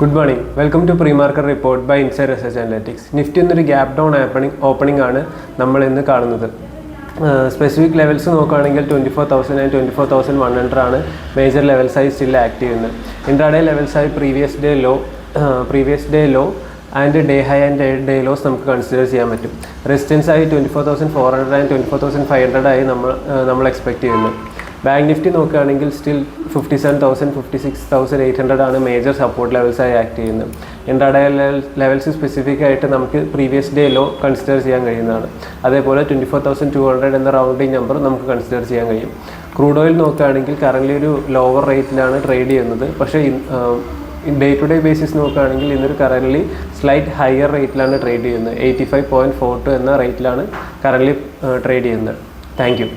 Good morning. Welcome to pre-market report by Inside Research Analytics. Nifty എന്നൊരു gap down opening ആണ് നമ്മൾ ഇന്ന് കാണുന്നത്. സ്പെസിഫിക് ലെവൽസ് നോക്കുകയാണെങ്കിൽ 24,000 ആൻഡ് 24,100 ആണ് മേജർ ലെവൽസായി സ്റ്റിൽ ആക്ട് ചെയ്യുന്നത്. ഇൻട്രാഡേ ലെവൽസായി previous day low and day high and day lows നമുക്ക് കൺസിഡർ ചെയ്യാൻ പറ്റും. റെസിസ്റ്റൻസ് ആയി 24,400 ആൻഡ് 24,500 ആയി നമ്മൾ എക്സ്പെക്ട് ചെയ്യുന്നു. ബാങ്ക് നിഫ്റ്റി നോക്കുകയാണെങ്കിൽ സ്റ്റിൽ 57,000 56,800 ആണ് മേജർ സപ്പോർട്ട് ലെവൽസായി ആക്ട് ചെയ്യുന്നത്. ഇൻട്രാഡേ ലെവൽസ് സ്പെസിഫിക് ആയിട്ട് നമുക്ക് പ്രീവിയസ് ഡേ ലോ കൺസിഡർ ചെയ്യാൻ കഴിയുന്നതാണ്. അതേപോലെ 24,200 എന്ന റൗണ്ടിങ് നമ്പർ നമുക്ക് കൺസിഡർ ചെയ്യാൻ കഴിയും. ക്രൂഡ് ഓയിൽ നോക്കുകയാണെങ്കിൽ കറൻറ്റ്ലി ഒരു ലോവർ റേറ്റിലാണ് ട്രേഡ് ചെയ്യുന്നത്. പക്ഷേ ഡേ ടു ഡേ ബേസിസ് നോക്കുകയാണെങ്കിൽ ഇന്നൊരു കറൻറ്റ്ലി സ്ലൈറ്റ് ഹയർ റേറ്റിലാണ് ട്രേഡ് ചെയ്യുന്നത്. 85.42 എന്ന റേറ്റിലാണ് കറൻറ്റ്ലി ട്രേഡ് ചെയ്യുന്നത്. Thank you.